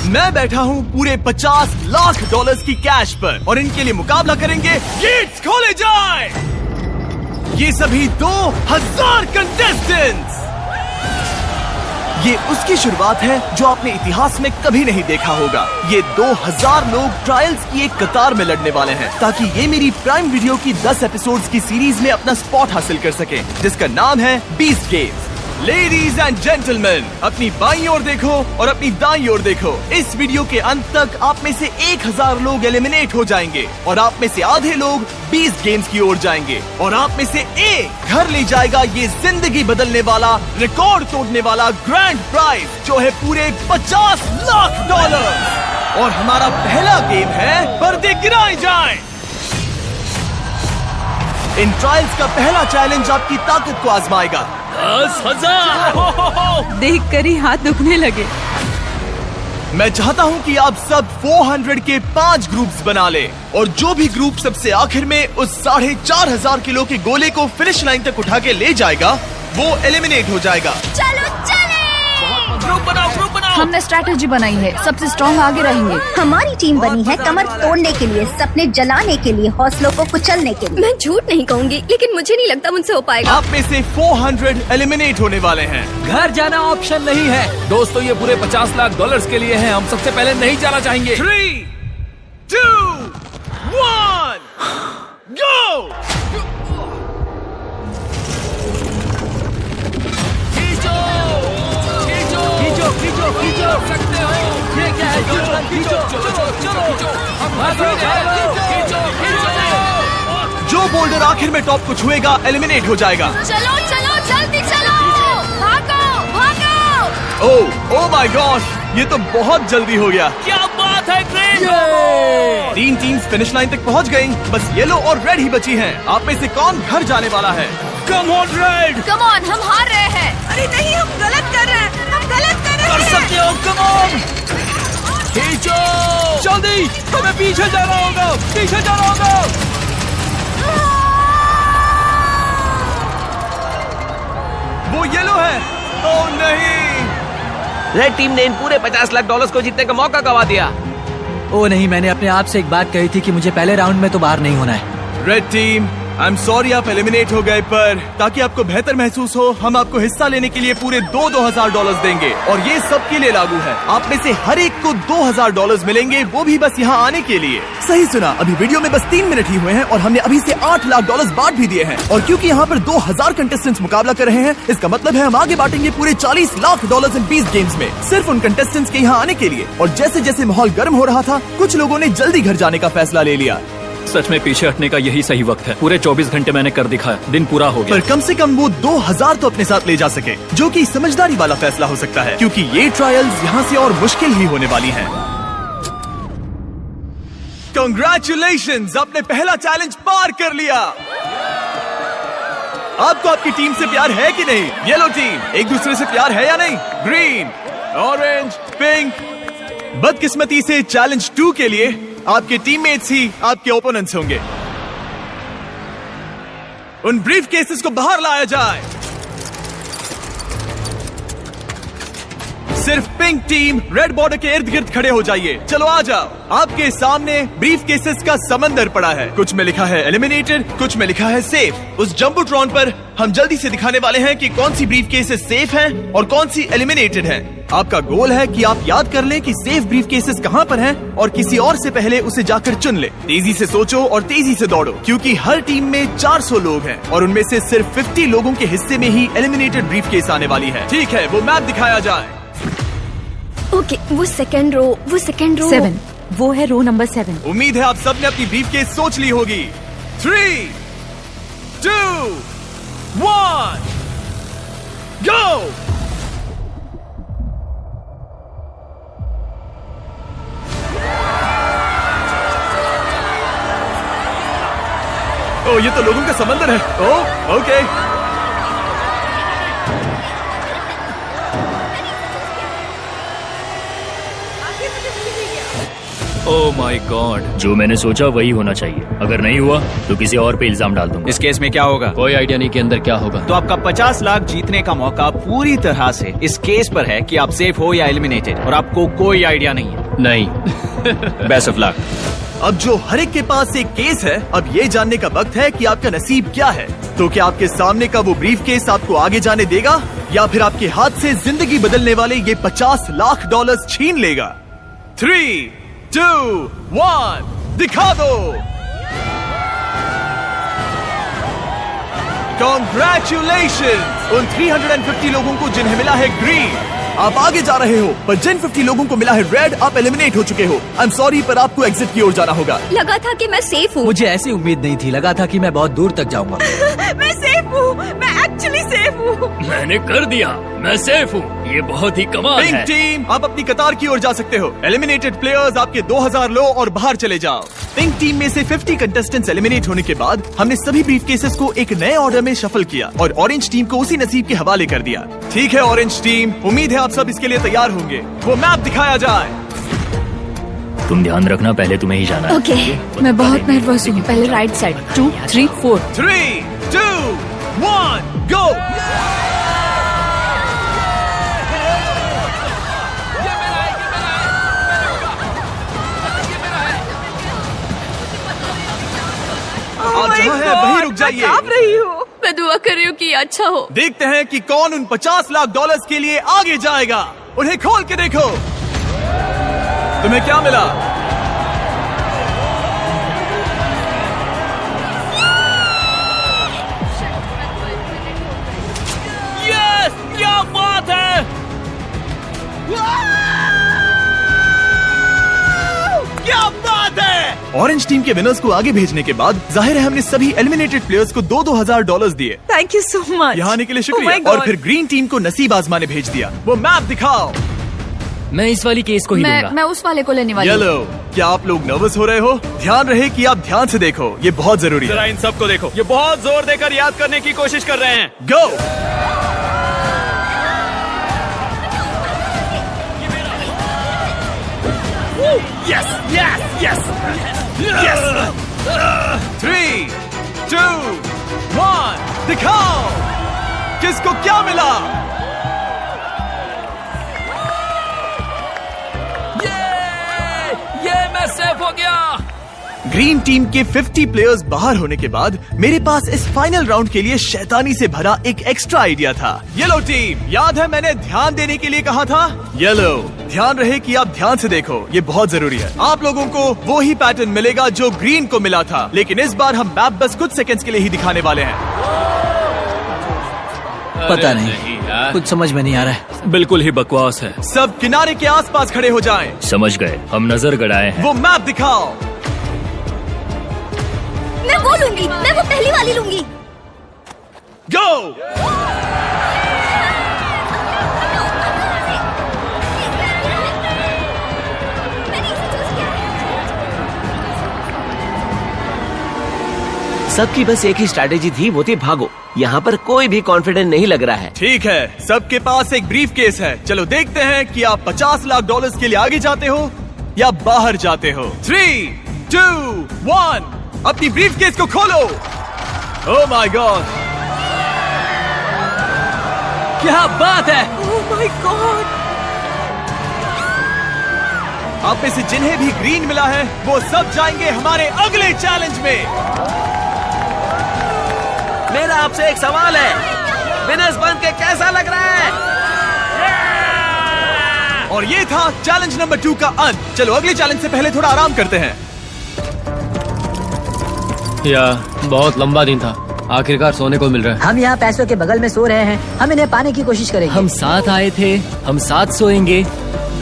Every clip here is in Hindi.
मैं बैठा हूँ पूरे 50 लाख डॉलर्स की कैश पर और इनके लिए मुकाबला करेंगे। गेट्स खोले जाए। ये सभी 2000 कंटेस्टेंट्स। ये उसकी शुरुआत है जो आपने इतिहास में कभी नहीं देखा होगा। ये 2000 लोग ट्रायल्स की एक कतार में लड़ने वाले हैं ताकि ये मेरी प्राइम वीडियो की 10 एपिसोड्स की सीरीज में अपना स्पॉट हासिल कर सके, जिसका नाम है beast games. Ladies and gentleman, अपनी बाईं ओर देखो और अपनी दाईं ओर देखो। इस वीडियो के अंत तक आप में से 1000 लोग एलिमिनेट हो जाएंगे और आप में से आधे लोग 20 गेम्स की ओर जाएंगे और आप में से एक घर ले जाएगा ये जिंदगी बदलने वाला, रिकॉर्ड तोड़ने वाला ग्रैंड प्राइज, जो है पूरे 50 लाख डॉलर। और हमारा पहला गेम है पर्दे गिराए जाएं। इन ट्रायल्स का पहला चैलेंज आपकी ताकत को आजमाएगा। 10,000 देखकर ही हाथ दुखने लगे। मैं चाहता हूं कि आप सब 400 के 5 ग्रुप्स बना ले और जो भी ग्रुप सबसे आखिर में उस 4,500 किलो के गोले को फिनिश लाइन तक उठा के ले जाएगा, वो एलिमिनेट हो जाएगा। चलो चले। ग्रुप बनाओ, ग्रुप बनाओ। हमने स्ट्रैटेजी बनाई है, सबसे स्ट्रॉन्ग आगे रहेंगे। हमारी टीम बनी है कमर तोड़ने के लिए, सपने जलाने के लिए, हौसलों को कुचलने के लिए। मैं झूठ नहीं कहूँगी, लेकिन मुझे नहीं लगता मुझसे हो पाएगा। आप में से 400 एलिमिनेट होने वाले हैं। घर जाना ऑप्शन नहीं है दोस्तों, ये पूरे 50 लाख डॉलर्स के लिए है। हम सबसे पहले नहीं जाना चाहेंगे। 3, 2, 1, go! खींचो, खींचो सकते हो। ये क्या है? खींचो, चलो। जो बोल्डर आखिर में टॉप को छुएगा एलिमिनेट हो जाएगा। चलो चलो जल्दी चलो, भागो। ओह माय गॉश, ये तो बहुत जल्दी हो गया। क्या बात है ग्रेट। 3 टीम्स फिनिश लाइन तक पहुंच गयी, बस येलो और रेड ही बची हैं। आप में से कौन घर जाने वाला है? Come on red, come on, हम हार रहे हैं। अरे नहीं, हम गलत कर रहे हैं, हम गलत कर रहे हैं। कर सकते हो, कम ऑन। खींचो जल्दी, तुम्हें पीछे जाना होगा, पीछे जाना होगा। वो येलो है। ओह नहीं, रेड टीम ने इन पूरे 50 लाख डॉलर्स को जीतने का मौका गवा दिया। ओ नहीं, मैंने अपने आप से एक बात कही थी कि मुझे पहले राउंड में तो बाहर नहीं होना है। Red team, I am sorry आप एलिमिनेट हो गए, पर ताकि आपको बेहतर महसूस हो, हम आपको हिस्सा लेने के लिए पूरे 2,000 डॉलर्स देंगे और ये सबके लिए लागू है। आप में से हर एक को 2,000 डॉलर्स मिलेंगे, वो भी बस यहाँ आने के लिए। सही सुना, अभी वीडियो में बस 3 मिनट ही हुए हैं और हमने अभी से 8 लाख डॉलर्स बांट भी दिए हैं। और क्योंकि यहाँ पर 2,000 कंटेस्टेंट्स मुकाबला कर रहे हैं, इसका मतलब है हम आगे बांटेंगे पूरे 40 लाख डॉलर्स इन 20 गेम्स में, सिर्फ उन कंटेस्टेंट्स के यहाँ आने के लिए। और जैसे जैसे माहौल गर्म हो रहा था, कुछ लोगों ने जल्दी घर जाने का फैसला ले लिया। सच में पीछे हटने का यही सही वक्त है। पूरे 24 घंटे मैंने कर दिखाया, दिन पूरा हो गया। पर कम से कम वो 2,000 तो अपने साथ ले जा सके, जो कि समझदारी वाला फैसला हो सकता है, क्योंकि ये ट्रायल्स यहाँ से और मुश्किल ही होने वाली हैं। Congratulations, आपने पहला चैलेंज पार कर लिया। आपको आपकी टीम से प्यार है कि नहीं? येलो टीम, एक दूसरे से प्यार है या नहीं? Green, orange, pink. बदकिस्मती से चैलेंज 2 के लिए आपके टीममेट्स ही आपके ओपोनेंट्स होंगे। उन ब्रीफ केसेस को बाहर लाया जाए। सिर्फ पिंक टीम रेड बॉर्डर के इर्द गिर्द खड़े हो जाइए। चलो आ जाओ। आपके सामने ब्रीफ केसेस का समंदर पड़ा है। कुछ में लिखा है एलिमिनेटेड, कुछ में लिखा है सेफ। उस जंबोट्रॉन पर हम जल्दी से दिखाने वाले हैं कि कौन सी ब्रीफ केसेस सेफ हैं और कौन सी एलिमिनेटेड हैं। आपका गोल है कि आप याद कर लें कि सेफ ब्रीफ केसेस कहां पर हैं और किसी और से पहले उसे जाकर चुन ले। तेजी से सोचो और तेजी से दौड़ो, क्योंकि हर टीम में 400 लोग हैं और उनमें से सिर्फ 50 लोगों के हिस्से में ही एलिमिनेटेड ब्रीफ केस आने वाली है। ठीक है, वो मैप दिखाया जाए। ओके, वो सेकंड रो 7, वो है रो नंबर 7। उम्मीद है आप सबने अपनी ब्रीफ केस सोच ली होगी। 3, 2, 1, गो! ओ, ये तो लोगों का समंदर है। ओ, ओके। Oh my God. जो मैंने सोचा वही होना चाहिए। अगर नहीं हुआ तो किसी और पे इल्जाम डाल दूंगा। इस केस में क्या होगा? कोई आइडिया नहीं कि अंदर क्या होगा। तो आपका 50 लाख जीतने का मौका पूरी तरह से इस केस पर है कि आप सेफ हो या एलिमिनेटेड, और आपको कोई आइडिया नहीं है। नहीं। Best of luck. अब जो हर एक के पास एक केस है, अब ये जानने का वक्त है कि आपका नसीब क्या है। तो क्या आपके सामने का वो ब्रीफ केस आपको आगे जाने देगा, या फिर आपके हाथ से जिंदगी बदलने वाले ये 50 लाख डॉलर्स छीन लेगा? 3, 2, 1, दिखा दो। Congratulations उन 350 लोगों को जिन्हें मिला है ग्रीन। आप आगे जा रहे हो, पर जिन 50 लोगों को मिला है रेड, आप एलिमिनेट हो चुके हो। आई एम सॉरी, पर आपको एग्जिट की ओर जाना होगा। लगा था कि मैं सेफ हूँ। मुझे ऐसी उम्मीद नहीं थी, लगा था कि मैं बहुत दूर तक जाऊंगा। मैं सेफ हूँ, मैं एक्चुअली सेफ हूँ। मैंने कर दिया, मैं सेफ हूँ। ये बहुत ही कमाल पिंक है। टीम, आप अपनी कतार की ओर जा सकते हो। एलिमिनेटेड प्लेयर्स आपके 2000 लो और बाहर चले जाओ। पिंक टीम में से 50 कंटेस्टेंट्स एलिमिनेट होने के बाद हमने सभी ब्रीफ केसेस को एक नए ऑर्डर में शफल किया और ऑरेंज टीम को उसी नसीब के हवाले कर दिया। ठीक है ऑरेंज टीम, उम्मीद है आप सब इसके लिए तैयार होंगे। वो मैप दिखाया जाए। तुम ध्यान रखना, पहले तुम्हें ही जाना है। ओके। मैं बहुत नर्वस हूँ। पहले राइट साइड, 2, 3, 4। 3, 2, 1, गो। आप जहाँ हैं वहीं रुक जाइए। रही हूँ। मैं दुआ कर रही हूँ कि अच्छा हो। देखते हैं कि कौन उन 50 लाख डॉलर्स के लिए आगे जाएगा। उन्हें खोल के देखो। तुम्हें क्या मिला? यस, क्या बात है। क्या बात है। ऑरेंज टीम के विनर्स को आगे भेजने के बाद जाहिर है हमने सभी एलिमिनेटेड प्लेयर्स को 2-2 हजार डॉलर्स दिए। Thank you so much. यहाँ आने के लिए Oh my शुक्रिया। God. और फिर ग्रीन टीम को नसीब आजमाने भेज दिया। वो मैप दिखाओ। मैं इस वाली केस को ही लूंगा। मैं उस वाले को लेने वाली हूँ। येलो, क्या आप लोग नर्वस हो रहे हो? ध्यान रहे कि आप ध्यान से देखो, ये बहुत जरूरी जरा है। इन सबको देखो, ये बहुत जोर देकर याद करने की कोशिश कर रहे हैं। Go. Yes yes yes yes. 3, 2, 1, दिखाओ किसको क्या मिला। ये मैं सेफ हो गया। ग्रीन टीम के 50 प्लेयर्स बाहर होने के बाद मेरे पास इस फाइनल राउंड के लिए शैतानी से भरा एक एक्स्ट्रा आइडिया था। येलो टीम, याद है मैंने ध्यान देने के लिए कहा था? येलो, ध्यान रहे कि आप ध्यान से देखो, ये बहुत जरूरी है। आप लोगों को वो ही पैटर्न मिलेगा जो ग्रीन को मिला था, लेकिन इस बार हम मैप बस कुछ सेकंड्स के लिए ही दिखाने वाले हैं। पता नहीं, कुछ समझ में नहीं आ रहा है। बिल्कुल ही बकवास है। सब किनारे के आसपास खड़े हो जाएं। समझ गए, हम नजर गड़ाए हैं। वो मैप दिखाओ। मैं वो लूंगी, मैं वो पहली वाली लूंगी। गो। सबकी बस एक ही स्ट्रैटेजी थी, वो थी भागो। यहाँ पर कोई भी कॉन्फिडेंट नहीं लग रहा है। ठीक है, सबके पास एक ब्रीफ केस है। चलो देखते हैं कि आप 50 लाख डॉलर्स के लिए आगे जाते हो या बाहर जाते हो। 3, 2, 1, अपनी ब्रीफ केस को खोलो। ओह माय गॉड, क्या बात है। Oh my God. आप में से जिन्हें भी ग्रीन मिला है वो सब जाएंगे हमारे अगले चैलेंज में। मेरा आपसे एक सवाल है, विनर्स बन के कैसा लग रहा है? और ये था चैलेंज नंबर 2 का अंत। चलो अगले चैलेंज से पहले थोड़ा आराम करते हैं। बहुत लंबा दिन था, आखिरकार सोने को मिल रहा है। हम यहाँ पैसों के बगल में सो रहे हैं, हम इन्हें पाने की कोशिश करेंगे। हम साथ आए थे, हम साथ सोएंगे,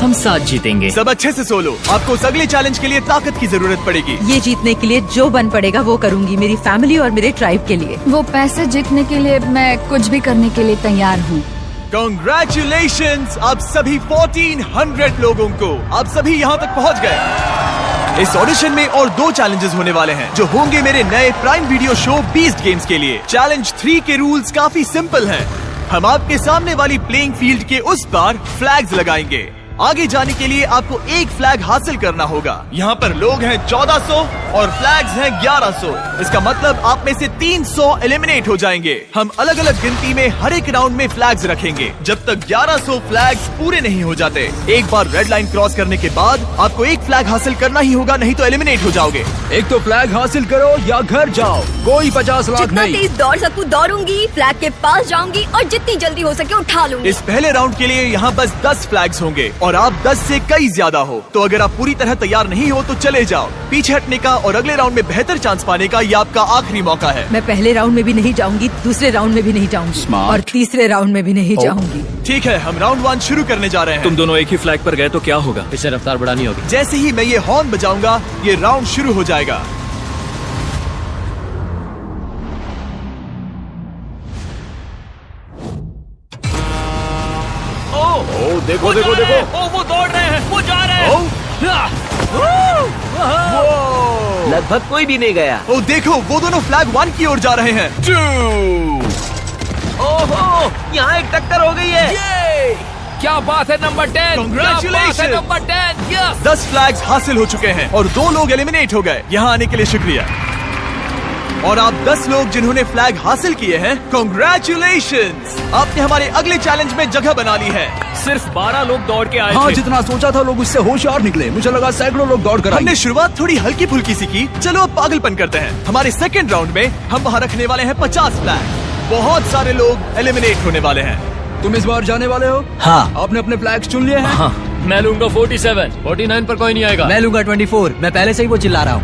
हम साथ जीतेंगे। सब अच्छे से सो लो, आपको उस अगले चैलेंज के लिए ताकत की जरूरत पड़ेगी। ये जीतने के लिए जो बन पड़ेगा वो करूंगी, मेरी फैमिली और मेरे ट्राइब के लिए। वो पैसे जीतने के लिए मैं कुछ भी करने के लिए तैयार हूँ। Congratulations आप सभी 1400 लोगों को, आप सभी यहाँ तक पहुँच गए। इस ऑडिशन में और 2 चैलेंजेस होने वाले हैं जो होंगे मेरे नए prime video show beast games के लिए। चैलेंज 3 के रूल्स काफी सिंपल हैं। हम आपके सामने वाली प्लेइंग फील्ड के उस पार फ्लैग्स लगाएंगे। आगे जाने के लिए आपको एक फ्लैग हासिल करना होगा। यहाँ पर लोग हैं 1400 और फ्लैग्स हैं 1100। इसका मतलब आप में से 300 एलिमिनेट हो जाएंगे। हम अलग अलग गिनती में हर एक राउंड में फ्लैग्स रखेंगे जब तक 1100 फ्लैग्स पूरे नहीं हो जाते। एक बार रेड लाइन क्रॉस करने के बाद आपको एक फ्लैग हासिल करना ही होगा, नहीं तो एलिमिनेट हो जाओगे। एक तो फ्लैग हासिल करो या घर जाओ, कोई 50 लाख जितना नहीं। तेज दौड़ सकूं दौड़ूंगी, फ्लैग के पास जाऊंगी और जितनी जल्दी हो सके उठा लूंगी। इस पहले राउंड के लिए यहाँ बस 10 फ्लैग्स होंगे और आप 10 से कई ज्यादा हो, तो अगर आप पूरी तरह तैयार नहीं हो तो चले जाओ। पीछे हटने का और अगले राउंड में बेहतर चांस पाने का ये आपका आखिरी मौका है। मैं पहले राउंड में भी नहीं जाऊंगी, दूसरे राउंड में भी नहीं जाऊंगी और तीसरे राउंड में भी नहीं जाऊंगी। ठीक है, हम राउंड 1 शुरू करने जा रहे हैं। तुम दोनों एक ही फ्लैग पर गए तो क्या होगा? इसे रफ्तार बढ़ानी होगी। जैसे ही मैं ये हॉर्न बजाऊंगा ये राउंड शुरू हो जाएगा। देखो देखो देखो, ओ वो दौड़ रहे हैं, वो जा रहे हैं। लगभग कोई भी नहीं गया। ओ देखो, वो दोनों फ्लैग 1 की ओर जा रहे हैं। 2 ओहो, यहाँ एक टक्कर हो गई है। क्या बात है number 10। Congratulations! Number 10। Yes. 10 flags हासिल हो चुके हैं और 2 लोग एलिमिनेट हो गए। यहाँ आने के लिए शुक्रिया। और आप 10 लोग जिन्होंने फ्लैग हासिल किए हैं, कांग्रेचुलेशंस! आपने हमारे अगले चैलेंज में जगह बना ली है। सिर्फ 12 लोग दौड़ के आए हाँ, थे। जितना सोचा था लोग उससे होशियार निकले। मुझे लगा सैकड़ों लोग दौड़ कर हमने आएंगे। शुरुआत थोड़ी हल्की फुल्की सी की, चलो अब पागलपन करते हैं। हमारे सेकंड राउंड में हम वहाँ रखने वाले हैं 50 फ्लैग। बहुत सारे लोग एलिमिनेट होने वाले हैं। तुम इस बार जाने वाले हो? हाँ। आपने अपने फ्लैग्स चुन लिए हैं? हाँ, मैं लूंगा 47, 49 पर कोई नहीं आएगा। मैं लूंगा 24। मैं पहले से ही वो चिल्ला रहा हूँ।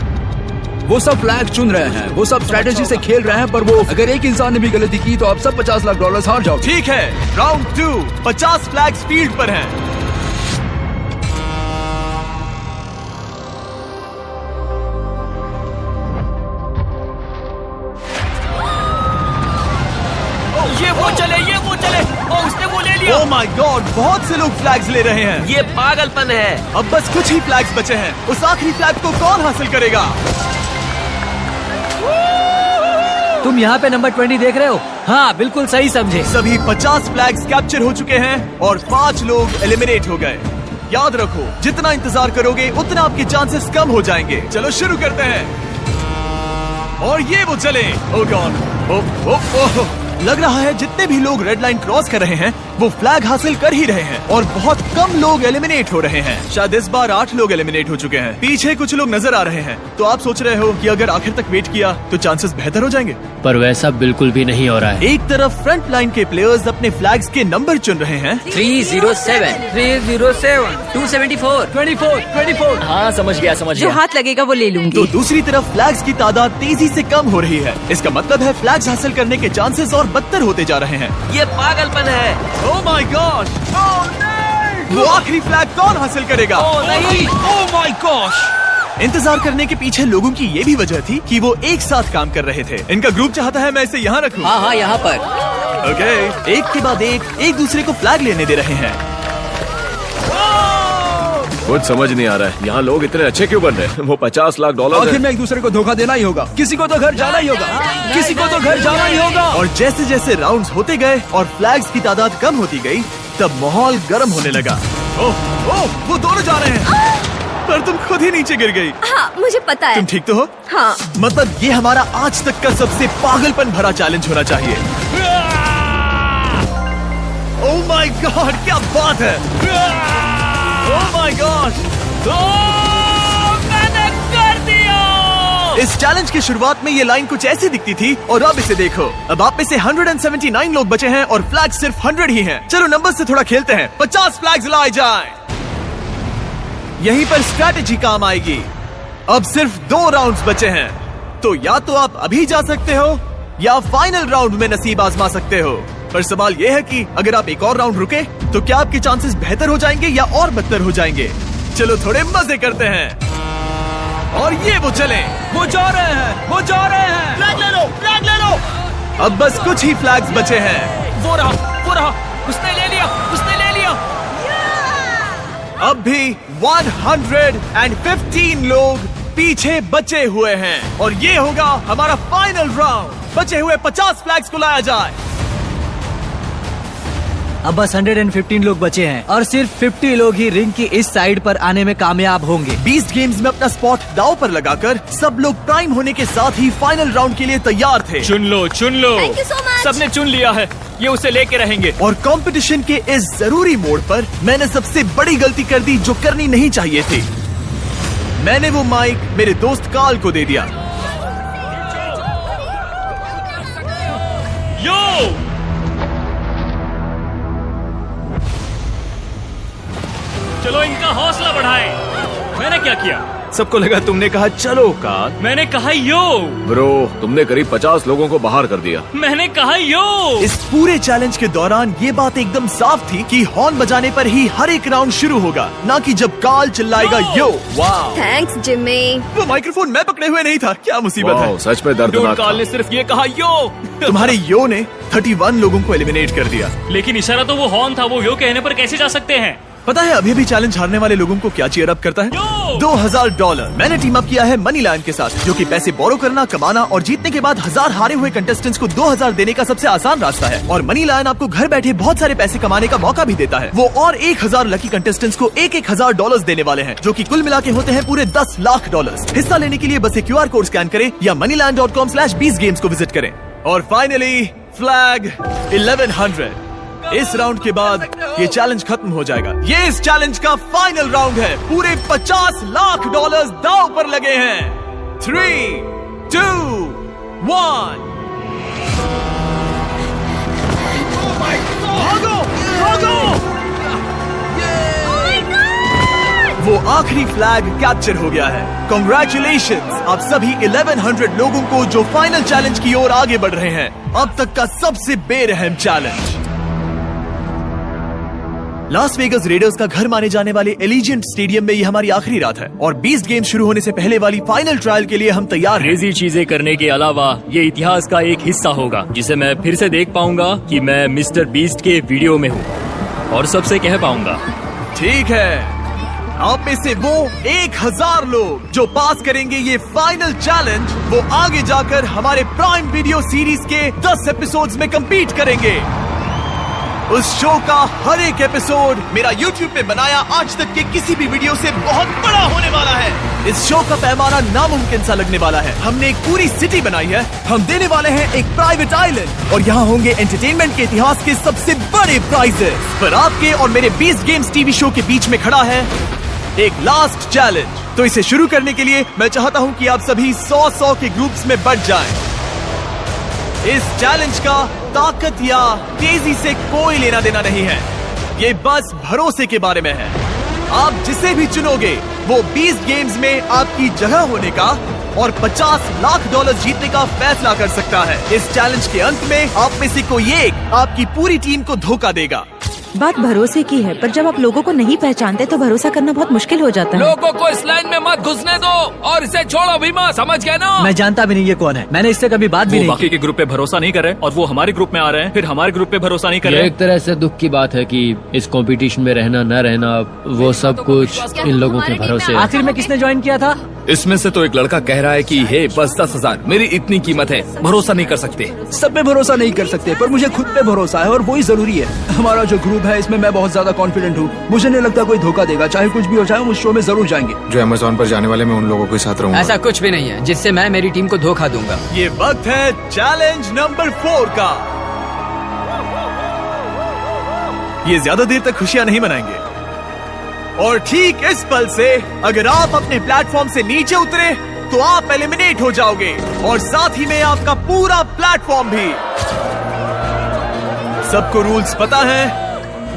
वो सब फ्लैग चुन रहे हैं, वो सब स्ट्रेटेजी से खेल रहे हैं, पर वो अगर एक इंसान ने भी गलती की तो आप सब $50 लाख हार जाओ। ठीक है, राउंड 2, 50 फ्लैग्स फील्ड पर हैं। ये वो चले। ओ उसने वो ले लिया। ओह माय गॉड, बहुत से लोग फ्लैग्स ले रहे हैं। ये पागलपन है। अब बस कुछ ही फ्लैग्स बचे हैं। उस आखिरी फ्लैग को कौन हासिल करेगा? तुम यहाँ पे नंबर 20 देख रहे हो? हाँ, बिल्कुल सही समझे। सभी 50 फ्लैग्स कैप्चर हो चुके हैं और 5 लोग एलिमिनेट हो गए। याद रखो, जितना इंतजार करोगे उतना आपके चांसेस कम हो जाएंगे। चलो शुरू करते हैं। और ये वो चले। ओह गॉड, लग रहा है जितने भी लोग रेड लाइन क्रॉस कर रहे हैं वो फ्लैग हासिल कर ही रहे हैं और बहुत कम लोग एलिमिनेट हो रहे हैं। शायद इस बार 8 लोग एलिमिनेट हो चुके हैं। पीछे कुछ लोग नजर आ रहे हैं, तो आप सोच रहे हो कि अगर आखिर तक वेट किया तो चांसेस बेहतर हो जाएंगे। पर वैसा बिल्कुल भी नहीं हो रहा है। एक तरफ फ्रंट लाइन के प्लेयर्स अपने फ्लैग्स के नंबर चुन रहे हैं। 307, 307, 274, 24, 24। हाँ, समझ गया। जो हाथ लगेगा वो ले लूंगी। तो दूसरी तरफ फ्लैग्स की तादाद तेजी से कम हो रही है। इसका मतलब है फ्लैग्स हासिल करने के चांसेस और बदतर होते जा रहे हैं। ये पागलपन है। ओह माय गॉड, वो आखिरी फ्लैग कौन हासिल करेगा? नहीं। Oh my gosh. इंतजार करने के पीछे लोगों की ये भी वजह थी कि वो एक साथ काम कर रहे थे। इनका ग्रुप चाहता है मैं इसे यहाँ रखूं। हाँ, यहाँ पर। ओके, एक के बाद एक दूसरे को फ्लैग लेने दे रहे हैं। कुछ समझ नहीं आ रहा है, यहाँ लोग इतने अच्छे क्यों बन रहे हैं? वो $50 लाख आखिर में एक दूसरे को धोखा देना ही होगा। किसी को तो घर जाना ही होगा। किसी को तो घर जाना ही होगा। और जैसे जैसे राउंड्स होते गए और फ्लैग्स की तादाद कम होती गई, तब माहौल गर्म होने लगा। ओह, वो दोनों जा रहे हैं। पर तुम खुद ही नीचे गिर गई। हाँ, मुझे पता है। तुम ठीक तो हो? हाँ। मतलब ये हमारा आज तक का सबसे पागलपन भरा चैलेंज होना चाहिए। ओह माय गॉड, क्या बात है। ओह माय गॉड, मैंने कर दिया। इस चैलेंज की शुरुआत में ये लाइन कुछ ऐसी दिखती थी और अब इसे देखो। अब आप में से 179 लोग बचे हैं और फ्लैग सिर्फ 100 ही हैं। चलो नंबर से थोड़ा खेलते हैं। 50 फ्लैग्स लाए जाएं। यहीं पर स्ट्रैटेजी काम आएगी। अब सिर्फ 2 राउंड्स बचे हैं, तो या तो आप अभी जा सकते हो या फाइनल राउंड में नसीब आजमा सकते हो। पर सवाल ये है कि अगर आप एक और राउंड रुके तो क्या आपके चांसेस बेहतर हो जाएंगे या और बदतर हो जाएंगे। चलो थोड़े मजे करते हैं। और ये वो चले, वो जा रहे हैं, वो जा रहे हैं। फ्लैग ले लो, फ्लैग ले लो। अब बस कुछ ही फ्लैग्स बचे हैं। वो रहा, उसने ले लिया। अब भी 115 लोग पीछे बचे हुए हैं और ये होगा हमारा फाइनल राउंड। बचे हुए 50 फ्लैग्स को लाया जाए। अब बस 115 लोग बचे हैं और सिर्फ 50 लोग ही रिंग की इस साइड पर आने में कामयाब होंगे। बीस्ट गेम्स में अपना स्पॉट दांव पर लगाकर सब लोग प्राइम होने के साथ ही फाइनल राउंड के लिए तैयार थे। चुन लो, चुन लो। Thank you so much. सबने चुन लिया है, ये उसे लेके रहेंगे। और कंपटीशन के इस जरूरी मोड़ पर मैंने सबसे बड़ी गलती कर दी जो करनी नहीं चाहिए थी। मैंने वो माइक मेरे दोस्त कार्ल को दे दिया। यो! चलो इनका हौसला बढ़ाएं। मैंने क्या किया? सबको लगा तुमने कहा चलो कार्ल। मैंने कहा यो। ब्रो, तुमने करीब 50 लोगों को बाहर कर दिया। मैंने कहा यो। इस पूरे चैलेंज के दौरान ये बात एकदम साफ थी कि हॉर्न बजाने पर ही हर एक राउंड शुरू होगा, ना कि जब कार्ल चिल्लाएगा यो। वाह, थैंक्स जिम्मी। वो माइक्रोफोन मैं पकड़े हुए नहीं था। क्या मुसीबत है। वाह, सच में दर्दनाक कार्ल था। ने सिर्फ ये कहा यो। तुम्हारे यो ने 31 लोगों को एलिमिनेट कर दिया। लेकिन इशारा तो वो हॉर्न था, वो यो कहने पर कैसे जा सकते हैं? पता है अभी भी चैलेंज हारने वाले लोगों को क्या चीयर अप करता है? $2000। मैंने टीम अप किया है मनी लायन के साथ, जो कि पैसे बोरो करना, कमाना और जीतने के बाद 1000 हारे हुए कंटेस्टेंट्स को 2000 देने का सबसे आसान रास्ता है। और मनी लायन आपको घर बैठे बहुत सारे पैसे कमाने का मौका भी देता है। वो और 1000 लकी कंटेस्टेंट्स को $1000 देने वाले हैं, जो कि कुल मिला के होते हैं पूरे $10 लाख। हिस्सा लेने के लिए बस एक QR कोड स्कैन करें या moneyland.com/beastgames को विजिट करें। और फाइनली फ्लैग 1100। इस राउंड के बाद ये चैलेंज खत्म हो जाएगा। ये इस चैलेंज का फाइनल राउंड है। पूरे $50 लाख दांव पर लगे हैं। 3, 2, 1। भागो, भागो! वो आखिरी फ्लैग कैप्चर हो गया है। Congratulations आप सभी 1100 लोगों को जो फाइनल चैलेंज की ओर आगे बढ़ रहे हैं। अब तक का सबसे बेरहम चैलेंज। लास वेगस रेडर्स का घर माने जाने वाले एलिजेंट स्टेडियम में ये हमारी आखिरी रात है और बीस्ट गेम शुरू होने से पहले वाली फाइनल ट्रायल के लिए हम तैयार हैं। क्रेजी चीजें करने के अलावा ये इतिहास का एक हिस्सा होगा जिसे मैं फिर से देख पाऊंगा कि मैं मिस्टर बीस्ट के वीडियो में हूँ और सबसे कह पाऊंगा। ठीक है, आप में से वो 1000 लोग जो पास करेंगे ये फाइनल चैलेंज, वो आगे जाकर हमारे प्राइम वीडियो सीरीज के 10 एपिसोड्स में compete करेंगे। उस शो का हर एक एपिसोड मेरा YouTube पे बनाया आज तक के किसी भी वीडियो से बहुत बड़ा होने वाला है। इस शो का पैमाना नामुमकिन सा लगने वाला है। हमने एक पूरी सिटी बनाई है। हम देने वाले हैं एक प्राइवेट आइलैंड और यहाँ होंगे एंटरटेनमेंट के इतिहास के सबसे बड़े प्राइजेस। पर आपके और मेरे बीस्ट गेम्स टीवी शो के बीच में खड़ा है एक लास्ट चैलेंज। तो इसे शुरू करने के लिए मैं चाहता हूँ कि आप सभी 100 के ग्रुप्स में बंट जाएं। इस चैलेंज का ताकत या तेजी से कोई लेना देना नहीं है, ये बस भरोसे के बारे में है। आप जिसे भी चुनोगे वो बीस्ट गेम्स में आपकी जगह होने का और $50 लाख जीतने का फैसला कर सकता है। इस चैलेंज के अंत में आप में से कोई एक आपकी पूरी टीम को धोखा देगा। बात भरोसे की है, पर जब आप लोगों को नहीं पहचानते तो भरोसा करना बहुत मुश्किल हो जाता है। लोगों को इस लाइन में मत घुसने दो और इसे छोड़ो भी मत, समझ गए ना? मैं जानता भी नहीं ये कौन है, मैंने इससे कभी बात भी वो नहीं बाकी के ग्रुप पे भरोसा नहीं कर रहे और वो हमारे ग्रुप में आ रहे हैं, फिर हमारे ग्रुप पे भरोसा नहीं कर ये रहे। एक तरह से दुख की बात है कि इस कंपटीशन में रहना न रहना वो सब कुछ इन लोगों के भरोसे। आखिर में किसने ज्वाइन किया था? इसमें से तो एक लड़का कह रहा है कि हे बस 10,000 मेरी इतनी कीमत है, भरोसा नहीं कर सकते। सब पे भरोसा नहीं कर सकते, पर मुझे खुद पे भरोसा है और वही जरूरी है। हमारा जो ग्रुप है इसमें मैं बहुत ज्यादा कॉन्फिडेंट हूँ। मुझे नहीं लगता कोई धोखा देगा, चाहे कुछ भी हो जाए हम उस शो में जरूर जाएंगे। जो अमेज़न पर जाने वाले मैं उन लोगों के साथ रहूंगा। ऐसा कुछ भी नहीं है जिससे मैं मेरी टीम को धोखा दूंगा। ये वक्त है चैलेंज नंबर 4 का। ये ज्यादा देर तक खुशियां नहीं मनाएंगे और ठीक इस पल से अगर आप अपने प्लेटफॉर्म से नीचे उतरे तो आप एलिमिनेट हो जाओगे और साथ ही में आपका पूरा प्लेटफॉर्म भी। सबको रूल्स पता है?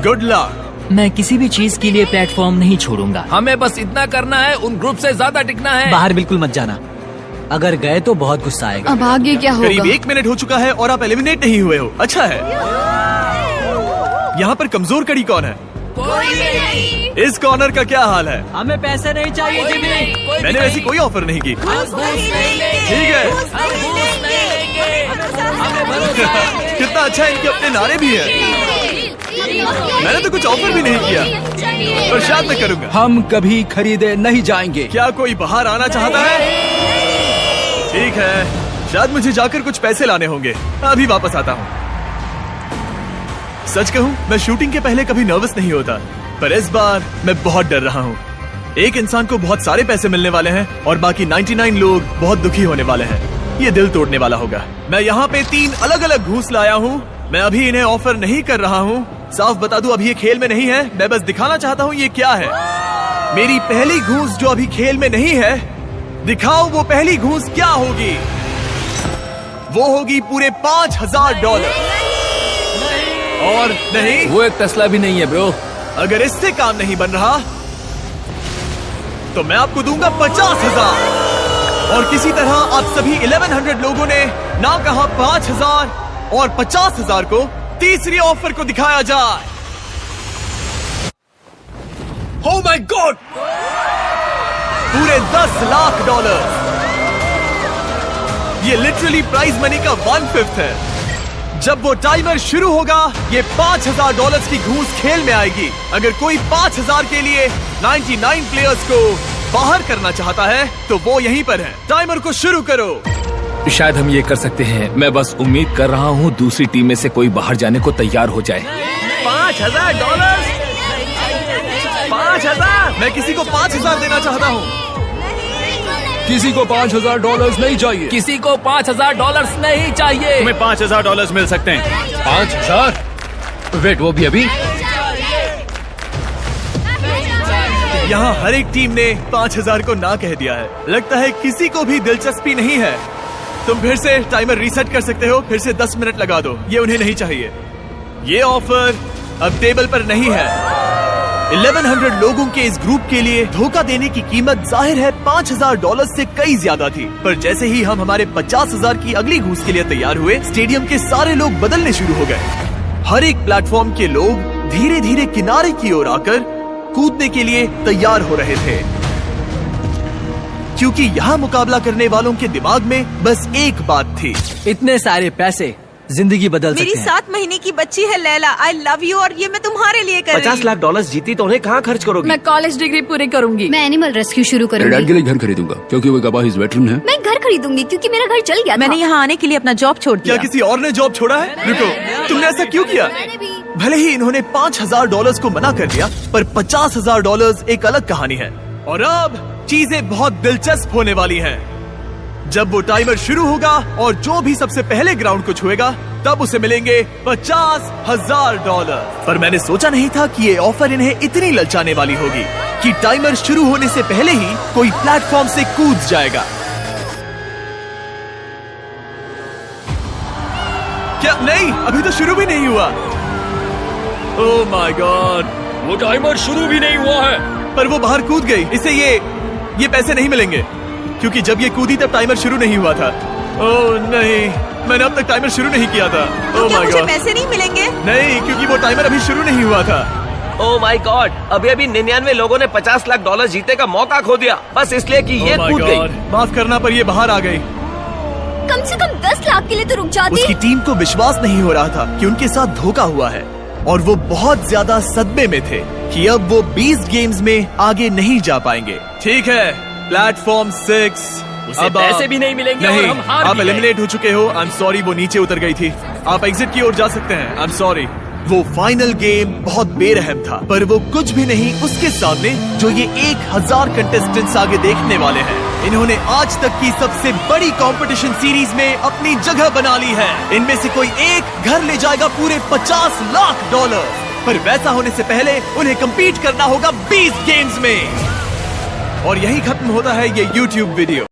Good luck. मैं किसी भी चीज के लिए प्लेटफॉर्म नहीं छोड़ूंगा। हमें बस इतना करना है, उन ग्रुप से ज्यादा टिकना है। बाहर बिल्कुल मत जाना, अगर गए तो बहुत गुस्सा आएगा। अब आगे क्या होगा? करीब 1 मिनट हो चुका है और आप एलिमिनेट नहीं हुए हो। अच्छा है। यहाँ पर कमजोर कड़ी कौन है? कोई भी नहीं। इस कॉर्नर का क्या हाल है? हमें पैसे नहीं चाहिए जिम्मी। मैंने वैसी कोई ऑफर नहीं की। ठीक है। कितना अच्छा है, इनके अपने नारे भी हैं। मैंने तो कुछ ऑफर भी नहीं किया, पर शायद मैं करूंगा। हम कभी खरीदे नहीं जाएंगे। क्या कोई बाहर आना चाहता है? ठीक है, शायद मुझे जाकर कुछ पैसे लाने होंगे। अभी वापस आता हूँ। सच कहूँ, मैं शूटिंग के पहले कभी नर्वस नहीं होता, पर इस बार मैं बहुत डर रहा हूँ। एक इंसान को बहुत सारे पैसे मिलने वाले हैं और बाकी 99 लोग बहुत दुखी होने वाले हैं। ये दिल तोड़ने वाला होगा। मैं यहाँ पे 3 अलग अलग घूस लाया हूँ। मैं अभी इन्हें ऑफर नहीं कर रहा हूँ। साफ बता दूं, अभी ये खेल में नहीं है। मैं बस दिखाना चाहता हूँ ये क्या है। मेरी पहली घूस जो अभी खेल में नहीं है, दिखाओ वो पहली घूस क्या होगी। वो होगी पूरे $5000। और नहीं, वो एक टेस्ला भी नहीं है ब्रो। अगर इससे काम नहीं बन रहा तो मैं आपको दूंगा 50,000। और किसी तरह आप सभी 1100 लोगों ने ना कहा 5,000 और 50,000 को तीसरी ऑफर को दिखाया जाए। Oh my God! पूरे $10 लाख। ये लिटरली प्राइज मनी का 1/5 है। जब वो टाइमर शुरू होगा, ये $5,000 की घूस खेल में आएगी। अगर कोई 5,000 के लिए 99 प्लेयर्स को बाहर करना चाहता है तो वो यहीं पर है। टाइमर को शुरू करो। शायद हम ये कर सकते हैं। मैं बस उम्मीद कर रहा हूँ दूसरी टीम में से कोई बाहर जाने को तैयार हो जाए। $5,000। 5,000। मैं किसी को 5,000 देना चाहता हूँ। किसी को $5,000 नहीं चाहिए। किसी को $5,000 नहीं चाहिए। तुम्हें $5,000 मिल सकते हैं। 5,000? वेट, वो भी अभी? यहाँ हर एक टीम ने 5,000 को ना कह दिया है। लगता है किसी को भी दिलचस्पी नहीं है। तुम फिर से टाइमर रीसेट कर सकते हो। फिर से 10 मिनट लगा दो। ये उन्हें नहीं चाहिए। ये ऑफर अब टेबल पर नहीं है। 1100 लोगों के इस ग्रुप के लिए धोखा देने की कीमत जाहिर है $5,000 से कई ज्यादा थी। पर जैसे ही हम हमारे 50,000 की अगली घूस के लिए तैयार हुए, स्टेडियम के सारे लोग बदलने शुरू हो गए। हर एक प्लेटफॉर्म के लोग धीरे धीरे किनारे की ओर आकर कूदने के लिए तैयार हो रहे थे, क्योंकि यहाँ मुकाबला करने वालों के दिमाग में बस एक बात थी। इतने सारे पैसे जिंदगी बदल सकते हैं। मेरी 7 महीने की बच्ची है लैला। आई लव यू और ये मैं तुम्हारे लिए कर रही हूँ। $50 लाख जीती तो उन्हें कहाँ खर्च करोगी? मैं कॉलेज डिग्री पूरी करूंगी। मैं एनिमल रेस्क्यू शुरू डैड करूंगी। के लिए घर खरीदूंगा क्योंकि वो गवाह इस वेटरन है। मैं घर खरीदूंगी क्योंकि मेरा घर चल गया। मैंने यहाँ आने के लिए अपना जॉब छोड़ दिया। क्या किसी और ने जॉब छोड़ा है? रुको, तुमने ऐसा क्यों किया? भले ही इन्होंने $5,000 को मना कर दिया, पर $50,000 एक अलग कहानी है। और अब चीजें बहुत दिलचस्प होने वाली हैं। जब वो टाइमर शुरू होगा और जो भी सबसे पहले ग्राउंड को छुएगा, तब उसे मिलेंगे $50,000। पर मैंने सोचा नहीं था कि ये ऑफर इन्हें इतनी ललचाने वाली होगी कि टाइमर शुरू होने से पहले ही कोई प्लेटफॉर्म से कूद जाएगा। क्या? नहीं, अभी तो शुरू भी नहीं हुआ। ओह माय गॉड, वो टाइमर शुरू भी नहीं हुआ है। पर वो बाहर कूद गई। इसे ये पैसे नहीं मिलेंगे, क्योंकि जब ये कूदी तब टाइमर शुरू नहीं हुआ था। ओह नहीं, मैंने अब तक टाइमर शुरू नहीं किया था। तो ओह क्या माय मुझे गॉड, पैसे नहीं मिलेंगे? नहीं, क्योंकि वो टाइमर अभी शुरू नहीं हुआ था। ओह माय गॉड, अभी 99 लोगों ने $50 लाख जीतने का मौका खो दिया, बस इसलिए कि ये Oh my कूद God, गई। माफ करना, पर ये बाहर आ गई। कम से कम 10 लाख के लिए तो रुक जाती। उसकी टीम को विश्वास नहीं हो रहा था कि उनके साथ धोखा हुआ है, और वो बहुत ज्यादा सदमे में थे कि अब वो 20 गेम्स में आगे नहीं जा पाएंगे। ठीक है, प्लेटफॉर्म 6। उसे पैसे भी नहीं मिलेंगे और हम हार आप भी गए। एलिमिनेट हो चुके हो। आई एम सॉरी, वो नीचे उतर गई थी। आप एग्जिट की ओर जा सकते हैं। I am sorry. वो फाइनल गेम बहुत बेरहम था, पर वो कुछ भी नहीं उसके सामने जो ये 1000 कंटेस्टेंट्स आगे देखने वाले हैं। इन्होंने आज तक की सबसे बड़ी कंपटीशन सीरीज में अपनी जगह बना ली है। इनमें से कोई एक घर ले जाएगा पूरे $50 लाख। पर वैसा होने से पहले उन्हें compete करना होगा 20 गेम्स में। और यही खत्म होता है ये YouTube वीडियो।